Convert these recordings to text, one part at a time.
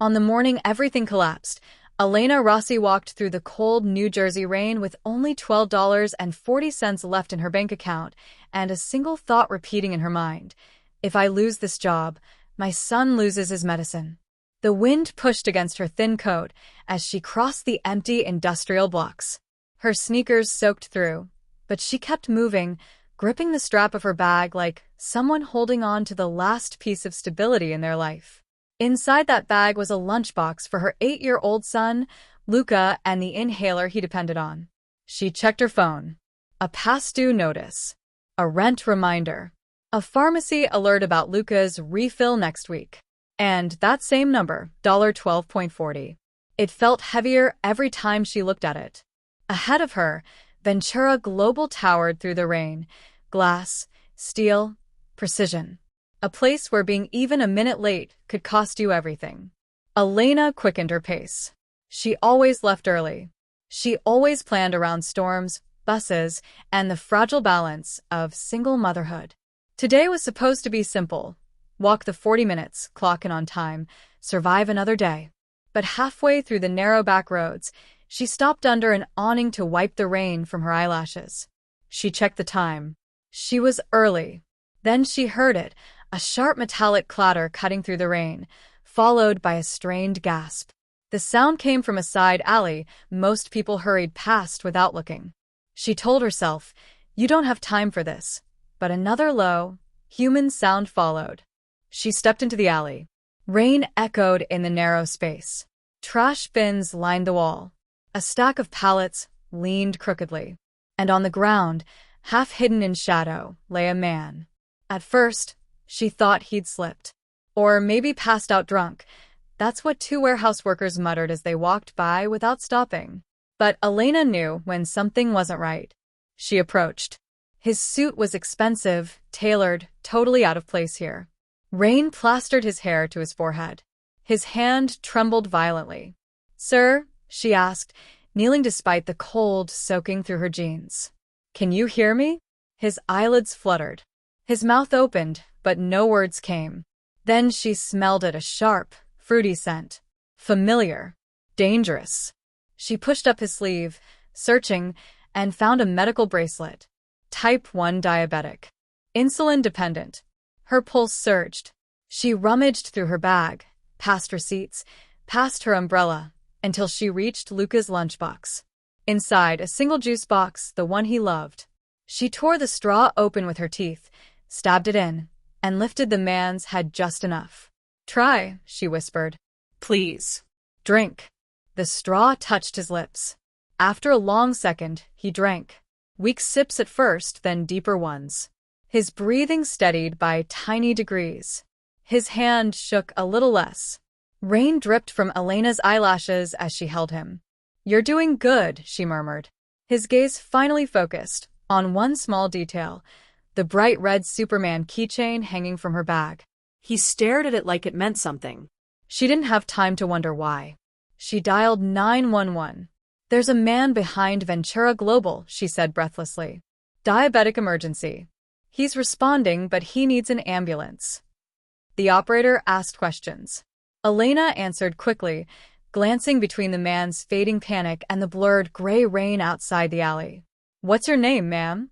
On the morning everything collapsed, Elena Rossi walked through the cold New Jersey rain with only $12.40 left in her bank account and a single thought repeating in her mind. If I lose this job, my son loses his medicine. The wind pushed against her thin coat as she crossed the empty industrial blocks. Her sneakers soaked through, but she kept moving, gripping the strap of her bag like someone holding on to the last piece of stability in their life. Inside that bag was a lunchbox for her 8-year-old son, Luca, and the inhaler he depended on. She checked her phone. A past due notice. A rent reminder. A pharmacy alert about Luca's refill next week. And that same number, $12.40. It felt heavier every time she looked at it. Ahead of her, Ventura Global towered through the rain. Glass, steel, precision. A place where being even a minute late could cost you everything. Elena quickened her pace. She always left early. She always planned around storms, buses, and the fragile balance of single motherhood. Today was supposed to be simple. Walk the 40 minutes, clock in on time, survive another day. But halfway through the narrow back roads, she stopped under an awning to wipe the rain from her eyelashes. She checked the time. She was early. Then she heard it, a sharp metallic clatter cutting through the rain, followed by a strained gasp. The sound came from a side alley most people hurried past without looking. She told herself, "You don't have time for this." But another low, human sound followed. She stepped into the alley. Rain echoed in the narrow space. Trash bins lined the wall. A stack of pallets leaned crookedly. And on the ground, half hidden in shadow, lay a man. At first, she thought he'd slipped. Or maybe passed out drunk. That's what 2 warehouse workers muttered as they walked by without stopping. But Elena knew when something wasn't right. She approached. His suit was expensive, tailored, totally out of place here. Rain plastered his hair to his forehead. His hand trembled violently. "Sir?" she asked, kneeling despite the cold soaking through her jeans. "Can you hear me?" His eyelids fluttered. His mouth opened, but no words came. Then she smelled it, a sharp, fruity scent. Familiar. Dangerous. She pushed up his sleeve, searching, and found a medical bracelet. Type 1 diabetic. Insulin dependent. Her pulse surged. She rummaged through her bag, past receipts, past her umbrella, until she reached Luca's lunchbox. Inside, a single juice box, the one he loved. She tore the straw open with her teeth, stabbed it in, and lifted the man's head just enough. "Try," she whispered. "Please. Drink." The straw touched his lips. After a long second, he drank. Weak sips at first, then deeper ones. His breathing steadied by tiny degrees. His hand shook a little less. Rain dripped from Elena's eyelashes as she held him. "You're doing good," she murmured. His gaze finally focused on one small detail, the bright red Superman keychain hanging from her bag. He stared at it like it meant something. She didn't have time to wonder why. She dialed 911. "There's a man behind Ventura Global," she said breathlessly. "Diabetic emergency. He's responding, but he needs an ambulance." The operator asked questions. Elena answered quickly, glancing between the man's fading panic and the blurred gray rain outside the alley. "What's your name, ma'am?"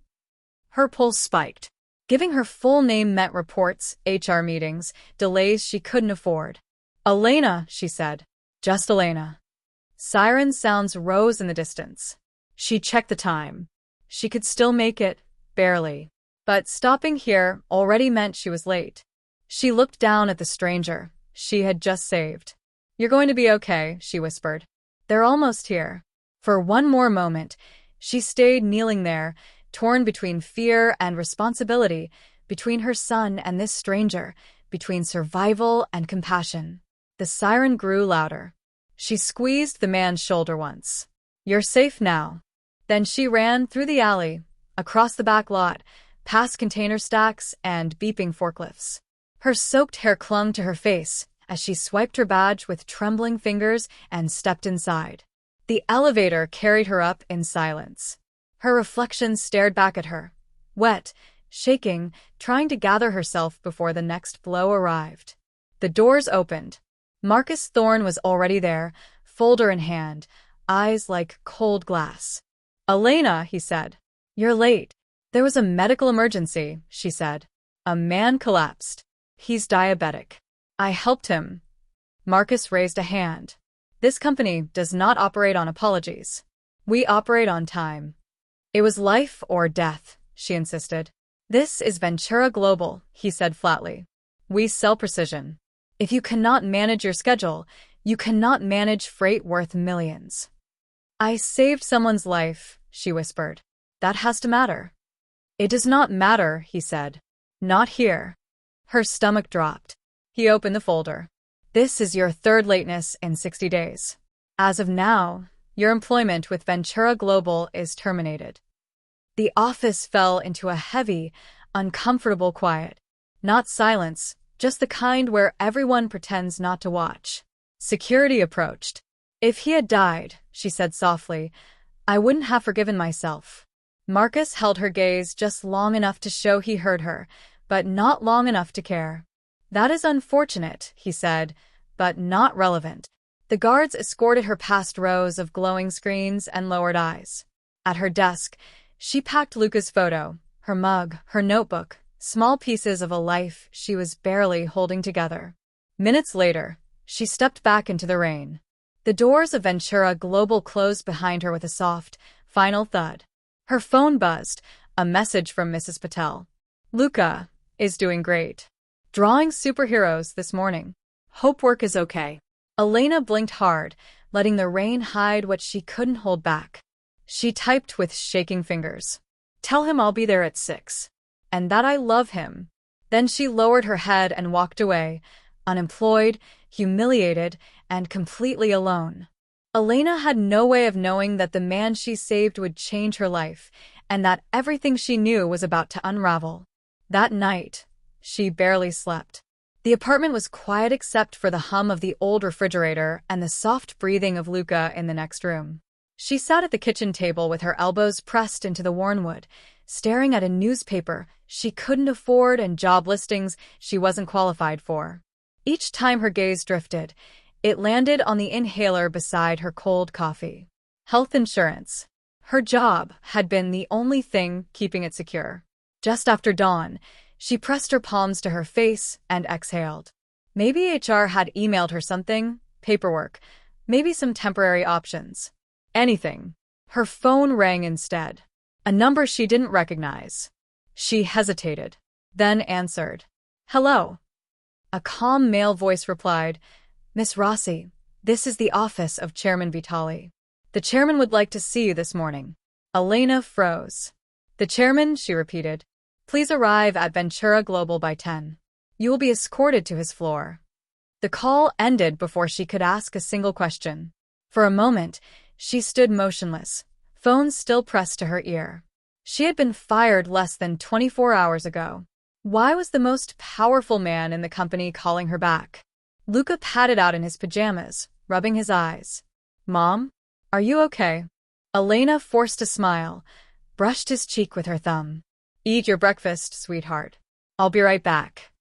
Her pulse spiked. Giving her full name meant reports, HR meetings, delays she couldn't afford. "Elena," she said. "Just Elena." Siren sounds rose in the distance. She checked the time. She could still make it, barely. But stopping here already meant she was late. She looked down at the stranger she had just saved. "You're going to be okay," she whispered. "They're almost here." For one more moment, she stayed kneeling there, torn between fear and responsibility, between her son and this stranger, between survival and compassion. The siren grew louder. She squeezed the man's shoulder once. "You're safe now." Then she ran through the alley, across the back lot, past container stacks and beeping forklifts. Her soaked hair clung to her face as she swiped her badge with trembling fingers and stepped inside. The elevator carried her up in silence. Her reflection stared back at her, wet, shaking, trying to gather herself before the next blow arrived. The doors opened. Marcus Thorne was already there, folder in hand, eyes like cold glass. "Elena," he said. "You're late." "There was a medical emergency," she said. "A man collapsed. He's diabetic. I helped him." Marcus raised a hand. "This company does not operate on apologies. We operate on time." "It was life or death," she insisted. "This is Ventura Global," he said flatly. "We sell precision. If you cannot manage your schedule, you cannot manage freight worth millions." "I saved someone's life," she whispered. "That has to matter." "It does not matter," he said. "Not here." Her stomach dropped. He opened the folder. "This is your third lateness in 60 days. As of now, your employment with Ventura Global is terminated." The office fell into a heavy, uncomfortable quiet. Not silence, just the kind where everyone pretends not to watch. Security approached. "If he had died," she said softly, "I wouldn't have forgiven myself." Marcus held her gaze just long enough to show he heard her, but not long enough to care. "That is unfortunate," he said, "but not relevant." The guards escorted her past rows of glowing screens and lowered eyes. At her desk, she packed Luca's photo, her mug, her notebook, small pieces of a life she was barely holding together. Minutes later, she stepped back into the rain. The doors of Ventura Global closed behind her with a soft, final thud. Her phone buzzed, a message from Mrs. Patel. "Luca is doing great. Drawing superheroes this morning. Hope work is okay." Elena blinked hard, letting the rain hide what she couldn't hold back. She typed with shaking fingers. "Tell him I'll be there at 6. And that I love him." Then she lowered her head and walked away, unemployed, humiliated, and completely alone. Elena had no way of knowing that the man she saved would change her life, and that everything she knew was about to unravel. That night, she barely slept. The apartment was quiet except for the hum of the old refrigerator and the soft breathing of Luca in the next room. She sat at the kitchen table with her elbows pressed into the worn wood, staring at a newspaper she couldn't afford and job listings she wasn't qualified for. Each time her gaze drifted, it landed on the inhaler beside her cold coffee. Health insurance. Her job had been the only thing keeping it secure. Just after dawn, she pressed her palms to her face and exhaled. Maybe HR had emailed her something, paperwork, maybe some temporary options. Anything. Her phone rang instead. A number she didn't recognize. She hesitated, then answered. "Hello." A calm male voice replied, "Miss Rossi, this is the office of Chairman Vitali. The chairman would like to see you this morning." Elena froze. "The chairman," she repeated. "Please arrive at Ventura Global by 10. You will be escorted to his floor." The call ended before she could ask a single question. For a moment, she stood motionless, phone still pressed to her ear. She had been fired less than 24 hours ago. Why was the most powerful man in the company calling her back? Luca padded out in his pajamas, rubbing his eyes. "Mom? Are you okay?" Elena forced a smile, brushed his cheek with her thumb. "Eat your breakfast, sweetheart. I'll be right back."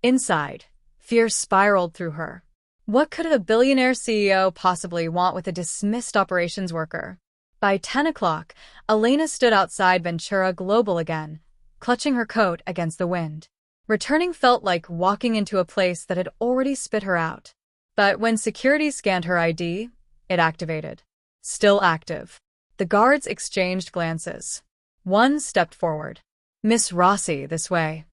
Inside, fear spiraled through her. What could a billionaire CEO possibly want with a dismissed operations worker? By 10 o'clock, Elena stood outside Ventura Global again, clutching her coat against the wind. Returning felt like walking into a place that had already spit her out. But when security scanned her ID, it activated. Still active. The guards exchanged glances. One stepped forward. "Miss Rossi, this way."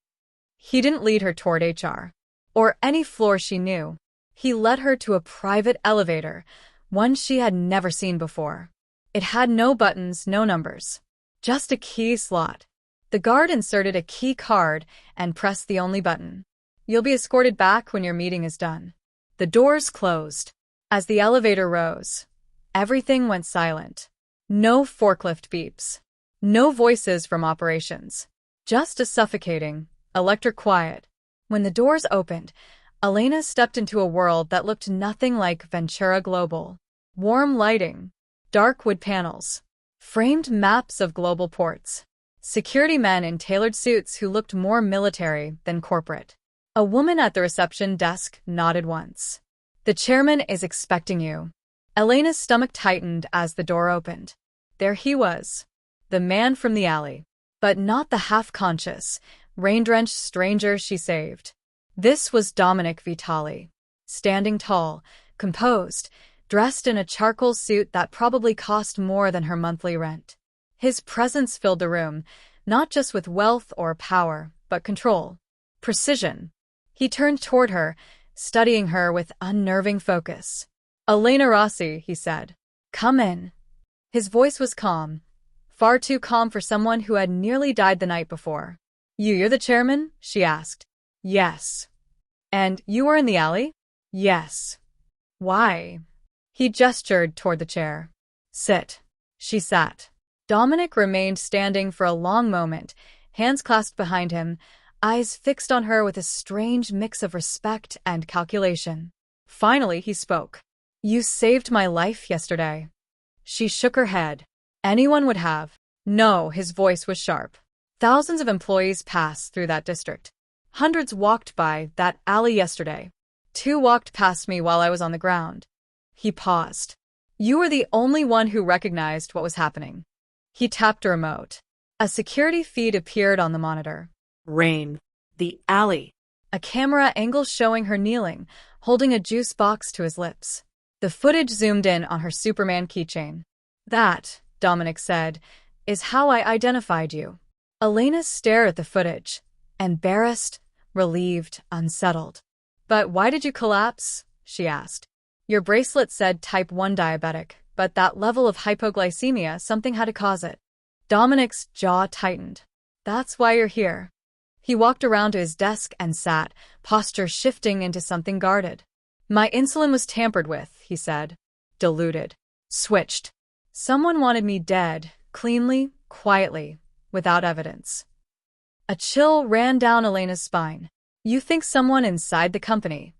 He didn't lead her toward HR, or any floor she knew. He led her to a private elevator, one she had never seen before. It had no buttons, no numbers. Just a key slot. The guard inserted a key card and pressed the only button. "You'll be escorted back when your meeting is done." The doors closed. As the elevator rose, everything went silent. No forklift beeps. No voices from operations. Just a suffocating, electric quiet. When the doors opened, Elena stepped into a world that looked nothing like Ventura Global. Warm lighting, dark wood panels, framed maps of global ports, security men in tailored suits who looked more military than corporate. A woman at the reception desk nodded once. The chairman is expecting you." Elena's stomach tightened as the door opened. There he was, the man from the alley, but not the half-conscious, rain-drenched stranger she saved. This was Dominic Vitali, standing tall, composed, dressed in a charcoal suit that probably cost more than her monthly rent. His presence filled the room, not just with wealth or power, but control, precision. He turned toward her, studying her with unnerving focus. "Elena Rossi," he said. "Come in." His voice was calm, far too calm for someone who had nearly died the night before. You're the chairman?" she asked. "Yes." "And you were in the alley?" "Yes." "Why?" He gestured toward the chair. "Sit." She sat. Dominic remained standing for a long moment, hands clasped behind him, eyes fixed on her with a strange mix of respect and calculation. Finally, he spoke. "You saved my life yesterday." She shook her head. "Anyone would have." "No," his voice was sharp. "Thousands of employees pass through that district. Hundreds walked by that alley yesterday. 2 walked past me while I was on the ground." He paused. "You were the only one who recognized what was happening." He tapped a remote. A security feed appeared on the monitor. Rain. The alley. A camera angle showing her kneeling, holding a juice box to his lips. The footage zoomed in on her Superman keychain. "That," Dominic said, "is how I identified you." Elena stared at the footage, embarrassed, relieved, unsettled. "But why did you collapse?" she asked. "Your bracelet said type 1 diabetic, but that level of hypoglycemia, something had to cause it." Dominic's jaw tightened. "That's why you're here." He walked around to his desk and sat, posture shifting into something guarded. "My insulin was tampered with," he said. "Diluted. Switched. Someone wanted me dead, cleanly, quietly, without evidence." A chill ran down Elena's spine. "You think someone inside the company?"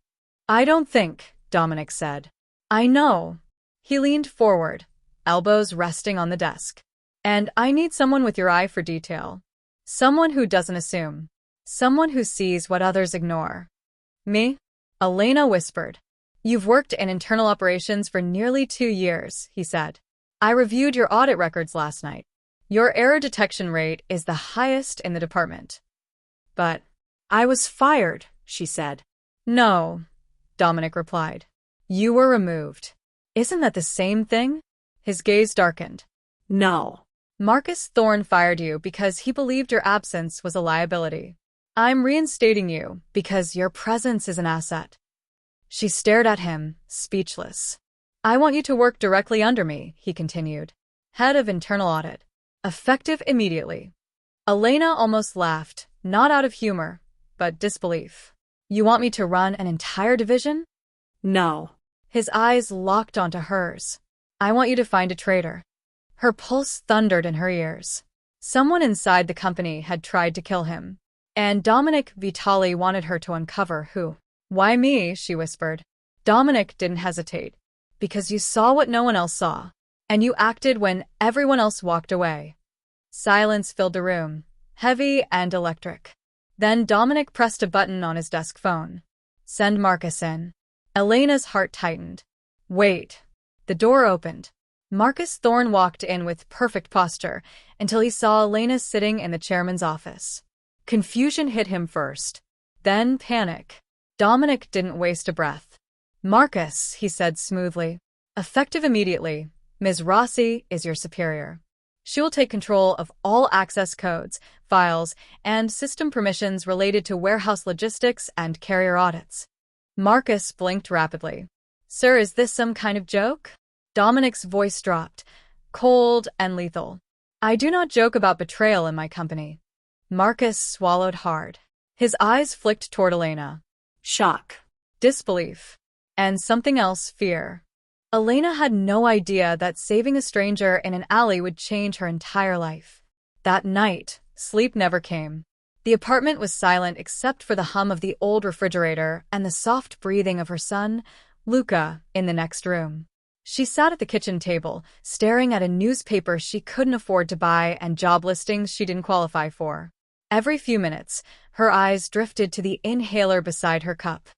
"I don't think," Dominic said. "I know." He leaned forward, elbows resting on the desk. "And I need someone with your eye for detail. Someone who doesn't assume. Someone who sees what others ignore." "Me?" Elena whispered. "You've worked in internal operations for nearly 2 years," he said. "I reviewed your audit records last night. Your error detection rate is the highest in the department." "But I was fired," she said. "No," Dominic replied. "You were removed." "Isn't that the same thing?" His gaze darkened. "No." "Marcus Thorne fired you because he believed your absence was a liability. I'm reinstating you because your presence is an asset." She stared at him, speechless. "I want you to work directly under me," he continued. "Head of Internal Audit. Effective immediately." Elena almost laughed, not out of humor, but disbelief. "You want me to run an entire division?" "No." His eyes locked onto hers. "I want you to find a traitor." Her pulse thundered in her ears. Someone inside the company had tried to kill him, and Dominic Vitali wanted her to uncover who. "Why me?" she whispered. Dominic didn't hesitate. "Because you saw what no one else saw, and you acted when everyone else walked away." Silence filled the room, heavy and electric. Then Dominic pressed a button on his desk phone. "Send Marcus in." Elena's heart tightened. "Wait." The door opened. Marcus Thorne walked in with perfect posture until he saw Elena sitting in the chairman's office. Confusion hit him first, then panic. Dominic didn't waste a breath. "Marcus," he said smoothly. "Effective immediately, Ms. Rossi is your superior. She will take control of all access codes, files, and system permissions related to warehouse logistics and carrier audits." Marcus blinked rapidly. "Sir, is this some kind of joke?" Dominic's voice dropped, cold and lethal. "I do not joke about betrayal in my company." Marcus swallowed hard. His eyes flicked toward Elena. Shock, disbelief, and something else, fear. Elena had no idea that saving a stranger in an alley would change her entire life. That night, sleep never came. The apartment was silent except for the hum of the old refrigerator and the soft breathing of her son, Luca, in the next room. She sat at the kitchen table, staring at a newspaper she couldn't afford to buy and job listings she didn't qualify for. Every few minutes, her eyes drifted to the inhaler beside her cup.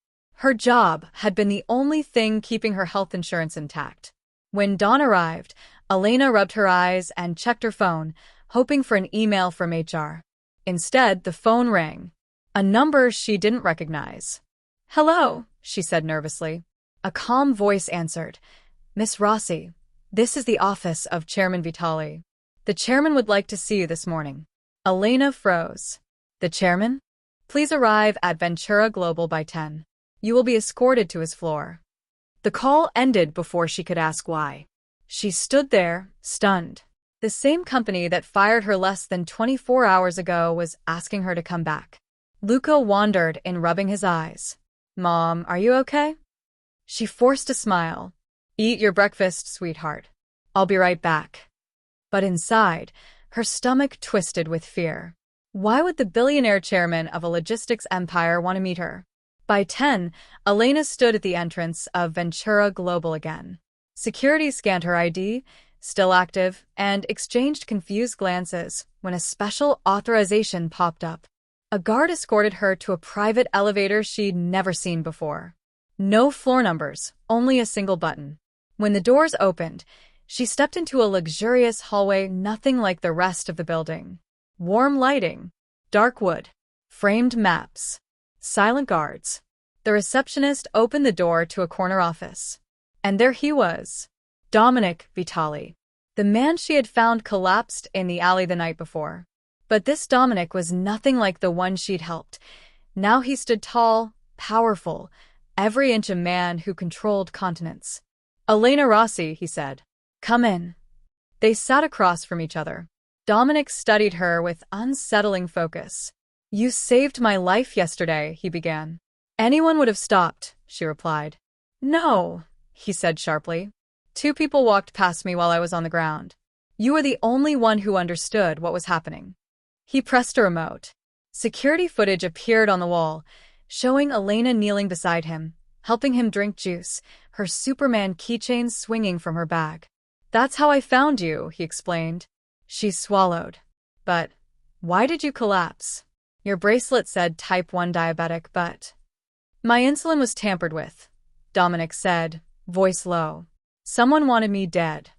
Her job had been the only thing keeping her health insurance intact. When dawn arrived, Elena rubbed her eyes and checked her phone, hoping for an email from HR. Instead, the phone rang. A number she didn't recognize. "Hello," she said nervously. A calm voice answered. "Miss Rossi, this is the office of Chairman Vitali. The chairman would like to see you this morning." Elena froze. "The chairman? Please arrive at Ventura Global by 10. You will be escorted to his floor." The call ended before she could ask why. She stood there, stunned. The same company that fired her less than 24 hours ago was asking her to come back. Luca wondered in rubbing his eyes. "Mom, are you okay?" She forced a smile. "Eat your breakfast, sweetheart. I'll be right back." But inside, her stomach twisted with fear. Why would the billionaire chairman of a logistics empire want to meet her? By 10, Elena stood at the entrance of Ventura Global again. Security scanned her ID, still active, and exchanged confused glances when a special authorization popped up. A guard escorted her to a private elevator she'd never seen before. No floor numbers, only a single button. When the doors opened, she stepped into a luxurious hallway nothing like the rest of the building. Warm lighting, dark wood, framed maps, silent guards. The receptionist opened the door to a corner office. And there he was, Dominic Vitali, the man she had found collapsed in the alley the night before. But this Dominic was nothing like the one she'd helped. Now he stood tall, powerful, every inch a man who controlled continents. "Elena Rossi," he said. "Come in." They sat across from each other. Dominic studied her with unsettling focus. "You saved my life yesterday," he began. "Anyone would have stopped," she replied. "No," he said sharply. "Two people walked past me while I was on the ground. You were the only one who understood what was happening." He pressed a remote. Security footage appeared on the wall, showing Elena kneeling beside him, helping him drink juice, her Superman keychain swinging from her bag. "That's how I found you," he explained. She swallowed. "But why did you collapse? Your bracelet said type 1 diabetic, but—" "My insulin was tampered with," Dominic said, voice low. "Someone wanted me dead."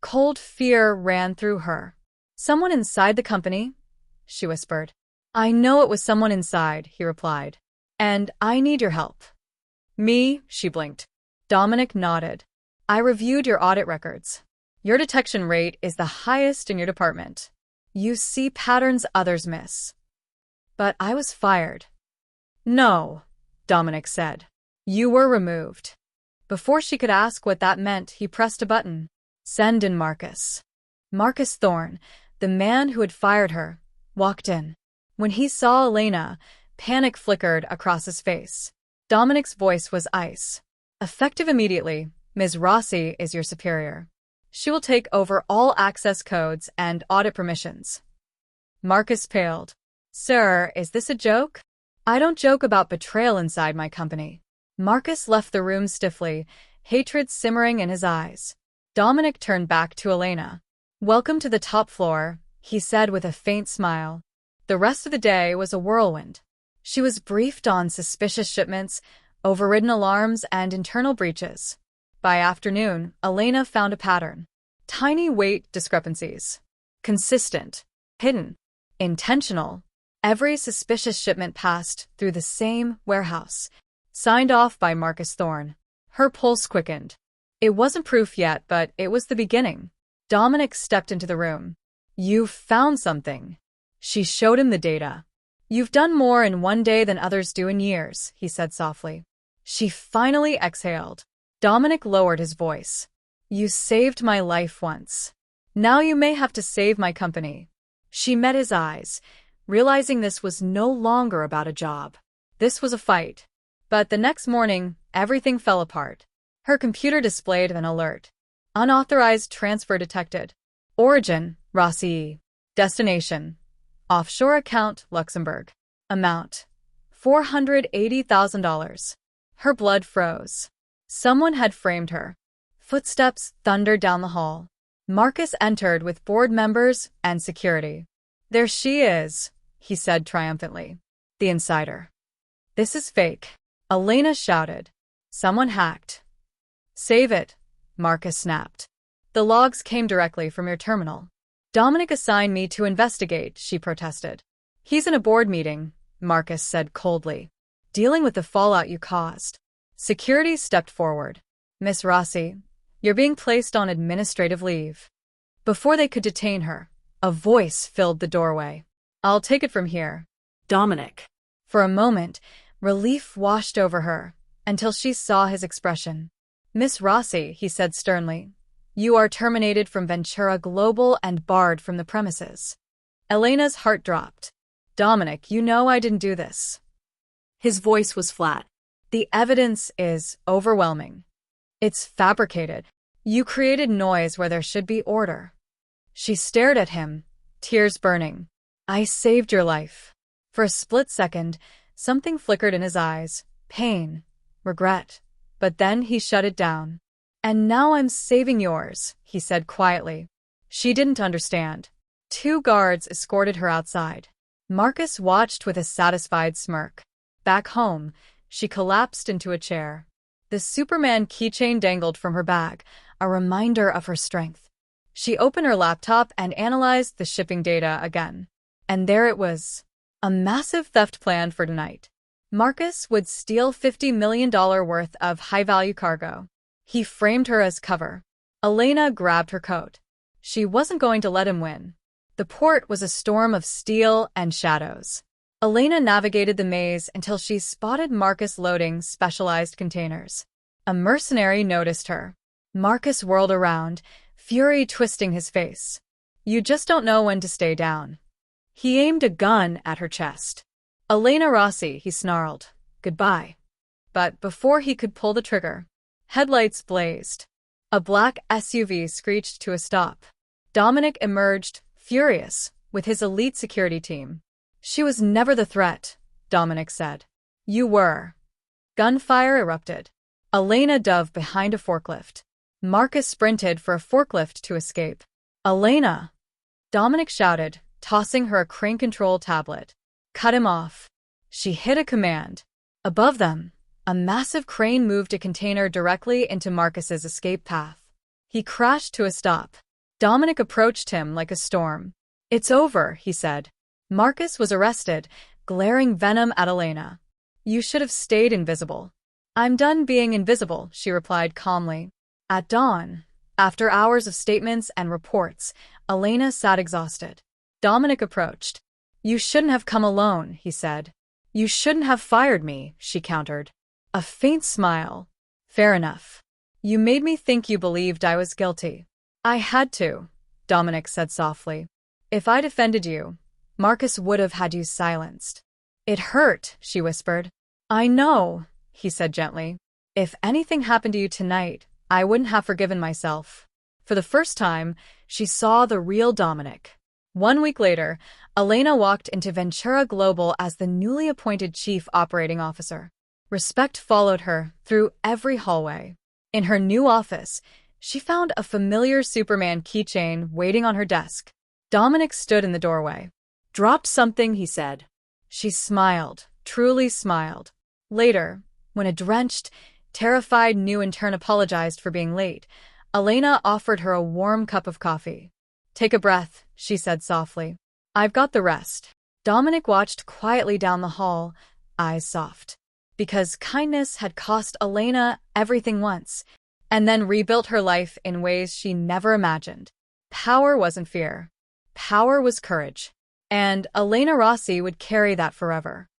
Cold fear ran through her. "Someone inside the company?" she whispered. "I know it was someone inside," he replied. "And I need your help." "Me?" she blinked. Dominic nodded. "I reviewed your audit records. Your detection rate is the highest in your department. You see patterns others miss." "But I was fired." "No," Dominic said. "You were removed." Before she could ask what that meant, he pressed a button. "Send in Marcus." Marcus Thorne, the man who had fired her, walked in. When he saw Elena, panic flickered across his face. Dominic's voice was ice. "Effective immediately, Ms. Rossi is your superior. She will take over all access codes and audit permissions." Marcus paled. "Sir, is this a joke? I don't joke about betrayal inside my company." Marcus left the room stiffly, hatred simmering in his eyes. Dominic turned back to Elena. "Welcome to the top floor," he said with a faint smile. The rest of the day was a whirlwind. She was briefed on suspicious shipments, overridden alarms, and internal breaches. By afternoon, Elena found a pattern. Tiny weight discrepancies. Consistent. Hidden. Intentional. Every suspicious shipment passed through the same warehouse. Signed off by Marcus Thorne. Her pulse quickened. It wasn't proof yet, but it was the beginning. Dominic stepped into the room. "You've found something." She showed him the data. "You've done more in one day than others do in years," he said softly. She finally exhaled. Dominic lowered his voice. "You saved my life once. Now you may have to save my company." She met his eyes, realizing this was no longer about a job. This was a fight. But the next morning, everything fell apart. Her computer displayed an alert. Unauthorized transfer detected. Origin, Rossi. Destination, offshore account, Luxembourg. Amount, $480,000. Her blood froze. Someone had framed her. Footsteps thundered down the hall. Marcus entered with board members and security. "There she is," he said triumphantly. "The insider." "This is fake." Elena shouted. Someone hacked. Save it, Marcus snapped. The logs came directly from your terminal. Dominic assigned me to investigate, she protested. He's in a board meeting, Marcus said coldly. Dealing with the fallout you caused. Security stepped forward. Miss Rossi, you're being placed on administrative leave. Before they could detain her, a voice filled the doorway. I'll take it from here. Dominic. For a moment, relief washed over her, until she saw his expression. Miss Rossi, he said sternly, you are terminated from Ventura Global and barred from the premises. Elena's heart dropped. Dominic, you know I didn't do this. His voice was flat. The evidence is overwhelming. It's fabricated. You created noise where there should be order. She stared at him, tears burning. I saved your life. For a split second, something flickered in his eyes. Pain. Regret. But then he shut it down. And now I'm saving yours, he said quietly. She didn't understand. 2 guards escorted her outside. Marcus watched with a satisfied smirk. Back home, she collapsed into a chair. The Superman keychain dangled from her bag, a reminder of her strength. She opened her laptop and analyzed the shipping data again. And there it was. A massive theft plan for tonight. Marcus would steal $50 million worth of high-value cargo. He framed her as cover. Elena grabbed her coat. She wasn't going to let him win. The port was a storm of steel and shadows. Elena navigated the maze until she spotted Marcus loading specialized containers. A mercenary noticed her. Marcus whirled around, fury twisting his face. You just don't know when to stay down. He aimed a gun at her chest. Elena Rossi, he snarled. Goodbye. But before he could pull the trigger, headlights blazed. A black SUV screeched to a stop. Dominic emerged, furious, with his elite security team. She was never the threat, Dominic said. You were. Gunfire erupted. Elena dove behind a forklift. Marcus sprinted for a forklift to escape. Elena! Dominic shouted, tossing her a crane control tablet. Cut him off. She hit a command. Above them, a massive crane moved a container directly into Marcus's escape path. He crashed to a stop. Dominic approached him like a storm. It's over, he said. Marcus was arrested, glaring venom at Elena. You should have stayed invisible. I'm done being invisible, she replied calmly. At dawn, after hours of statements and reports, Elena sat exhausted. Dominic approached. You shouldn't have come alone, he said. You shouldn't have fired me, she countered. A faint smile. Fair enough. You made me think you believed I was guilty. I had to, Dominic said softly. If I defended you, Marcus would have had you silenced. It hurt, she whispered. I know, he said gently. If anything happened to you tonight, I wouldn't have forgiven myself. For the first time, she saw the real Dominic. 1 week later, Elena walked into Ventura Global as the newly appointed chief operating officer. Respect followed her through every hallway. In her new office, she found a familiar Superman keychain waiting on her desk. Dominic stood in the doorway. Dropped something, he said. She smiled, truly smiled. Later, when a drenched, terrified new intern apologized for being late, Elena offered her a warm cup of coffee. Take a breath, she said softly. I've got the rest. Dominic watched quietly down the hall, eyes soft. Because kindness had cost Elena everything once, and then rebuilt her life in ways she never imagined. Power wasn't fear. Power was courage. And Elena Rossi would carry that forever.